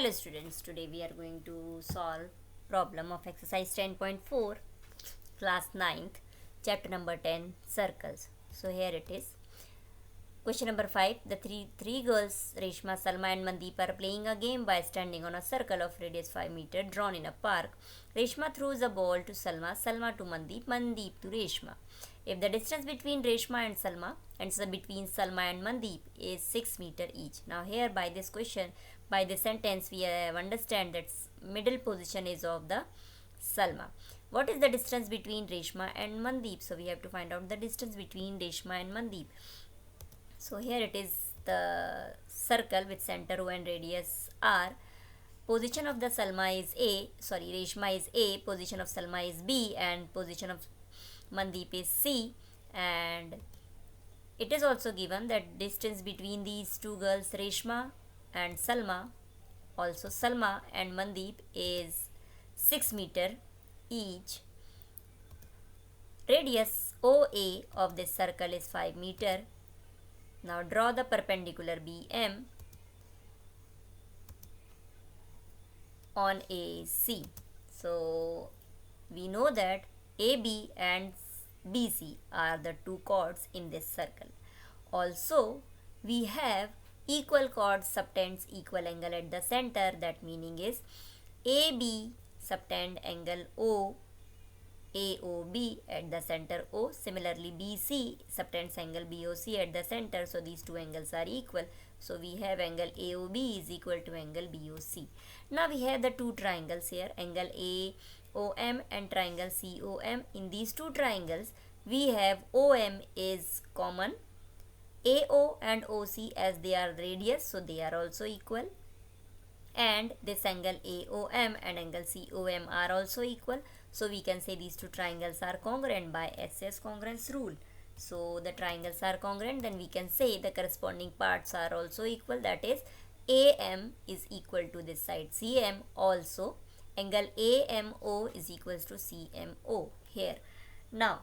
Hello students, today we are going to solve problem of exercise 10.4 class 9th chapter number 10 circles. So here it is. Question number 5. The three girls Reshma, Salma and Mandeep are playing a game by standing on a circle of radius 5 meter drawn in a park. Reshma throws a ball to Salma, Salma to Mandeep, Mandeep to Reshma. If the distance between Reshma and Salma and between Salma and Mandeep is 6 meter each. Now here by this question, by this sentence we have understand that middle position is of the Salma. What is the distance between Reshma and Mandeep? So we have to find out the distance between Reshma and Mandeep. So here it is the circle with center O and radius R. Position of the Reshma is A, position of Salma is B, and position of Mandeep is C. And it is also given that distance between these two girls, Reshma and Salma, also Salma and Mandeep, is 6 meter each. Radius OA of this circle is 5 meter. Now draw the perpendicular BM on AC. So we know that AB and BC are the two chords in this circle. Also we have equal chords subtends equal angle at the center. That meaning is AB subtend angle O, AOB at the center O. Similarly, BC subtends angle BOC at the center. So these two angles are equal. So we have angle AOB is equal to angle BOC. Now we have the two triangles here, angle AOM and triangle COM. In these two triangles, we have OM is common, AO and OC as they are radius, so they are also equal. And this angle AOM and angle COM are also equal. So we can say these two triangles are congruent by SS congruence rule. So the triangles are congruent, then we can say the corresponding parts are also equal. That is AM is equal to this side CM. Also angle AMO is equals to CMO here. Now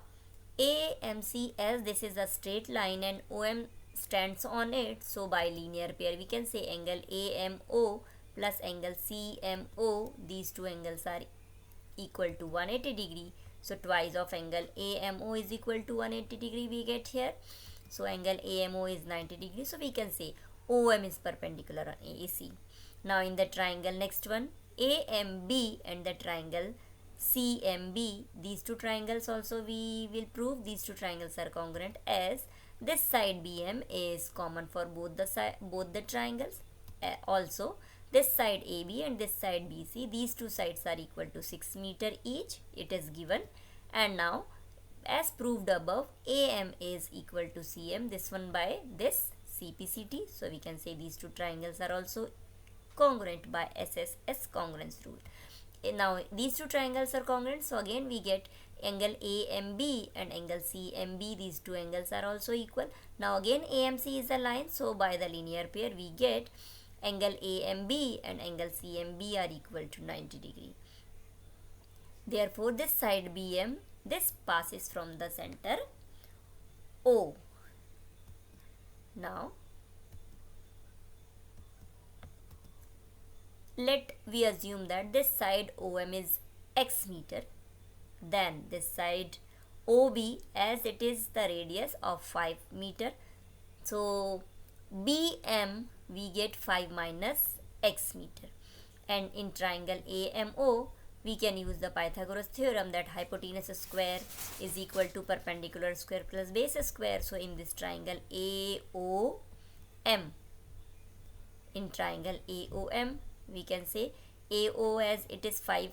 AMC, as this is a straight line and OM stands on it, so by linear pair we can say angle AMO plus angle CMO, these two angles are equal to 180 degree. So twice of angle AMO is equal to 180 degree we get here. So angle AMO is 90 degree. So we can say OM is perpendicular on AC. Now in the triangle next one, AMB and the triangle CMB, these two triangles also we will prove these two triangles are congruent, as this side BM is common for both the triangles. Also this side AB and this side BC, these two sides are equal to 6 meter each. It is given. And now as proved above, AM is equal to CM, this one by this CPCT. So we can say these two triangles are also congruent by SSS congruence rule. Now these two triangles are congruent, so again we get angle AMB and angle CMB, these two angles are also equal. Now again AMC is a line, so by the linear pair we get angle AMB and angle CMB are equal to 90 degree. Therefore this side BM, this passes from the center O. Now let we assume that this side OM is x meter, then this side OB, as it is the radius of 5 meter, so BM we get 5 minus x meter. And in triangle AMO we can use the Pythagoras theorem that hypotenuse square is equal to perpendicular square plus base square. So in this triangle AOM, in triangle AOM we can say AO as it is 5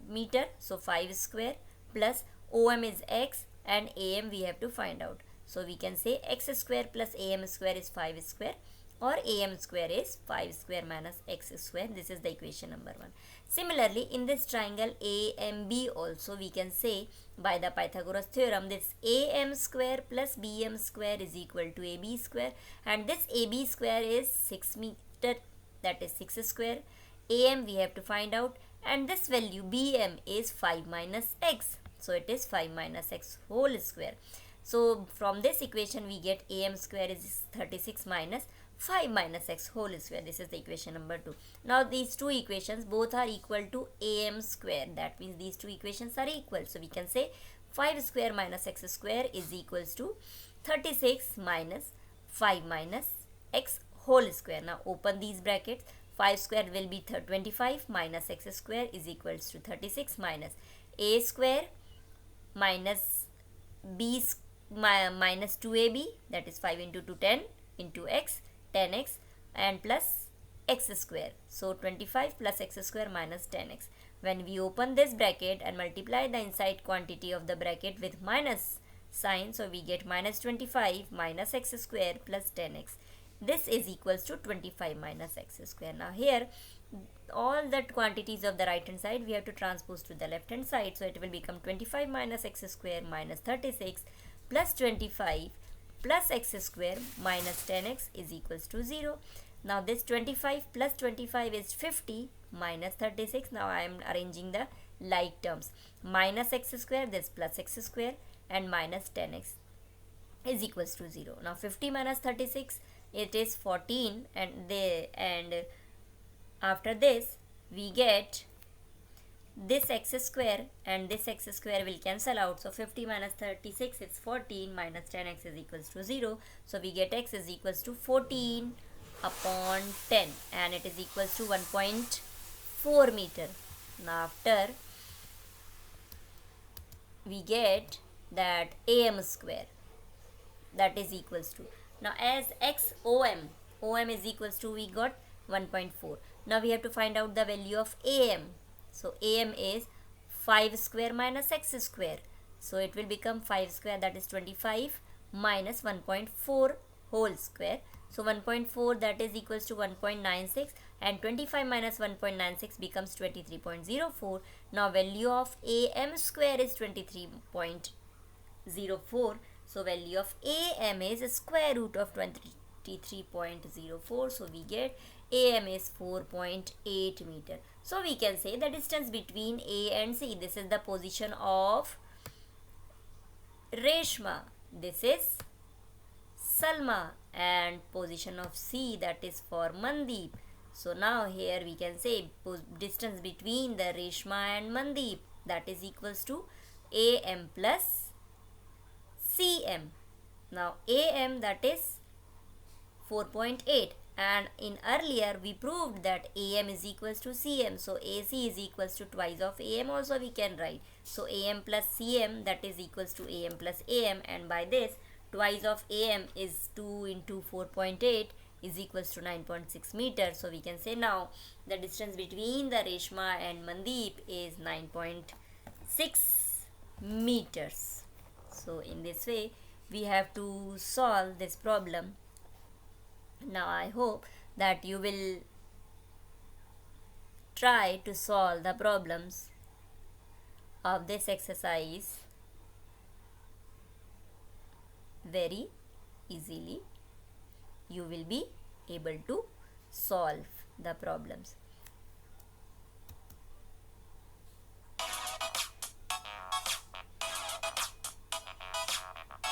meter, so 5 square, plus OM is x and AM we have to find out. So we can say x square plus AM square is 5 square, or AM square is 5 square minus x square. This is the equation number 1. Similarly in this triangle AMB also we can say by the Pythagoras theorem this AM square plus BM square is equal to AB square, and this AB square is 6 meter, that is 6 square. AM we have to find out, and this value BM is 5 minus x, so it is 5 minus x whole square. So from this equation we get AM square is 36 minus 5 minus x whole square. This is the equation number 2. Now these two equations both are equal to am square. That means these two equations are equal. So we can say 5 square minus x square is equals to 36 minus 5 minus x whole square. Now open these brackets. 5 square will be 25 minus x square is equals to 36 minus a square minus b minus 2ab, that is 5 into 2 10 into x, 10x, and plus x square. So 25 plus x square minus 10x. When we open this bracket and multiply the inside quantity of the bracket with minus sign, so we get minus 25 minus x square plus 10x. This is equals to 25 minus x square. Now here all the quantities of the right hand side we have to transpose to the left hand side. So it will become 25 minus x square minus 36 plus 25 plus x square minus 10x is equals to 0. Now this 25 plus 25 is 50 minus 36. Now I am arranging the like terms. Minus x square, this plus x square, and minus 10x is equals to 0. Now 50 minus 36, it is 14, and after this we get this x square and this x square will cancel out. So 50 minus 36 is 14 minus 10x is equals to 0. So we get x is equals to 14 upon 10 and it is equals to 1.4 meter. Now after we get that am square, that is equals to, now as x om is equals to, we got 1.4. Now we have to find out the value of am. So am is 5 square minus x square. So it will become 5 square, that is 25 minus 1.4 whole square. So 1.4, that is equals to 1.96, and 25 minus 1.96 becomes 23.04. Now value of am square is 23.04. So value of am is square root of 23.04. So we get am is 4.8 meter. So we can say the distance between A and C. This is the position of Reshma. This is Salma, and position of C, that is for Mandeep. So now here we can say distance between the Reshma and Mandeep, that is equals to AM plus CM. Now AM, that is 4.8, and in earlier we proved that AM is equals to CM. So AC is equals to twice of AM also we can write. So AM plus CM, that is equals to AM plus AM, and by this twice of AM is 2 into 4.8 is equals to 9.6 meters. So we can say now the distance between the Reshma and Mandeep is 9.6 meters. So in this way we have to solve this problem. Now I hope that you will try to solve the problems of this exercise very easily. You will be able to solve the problems.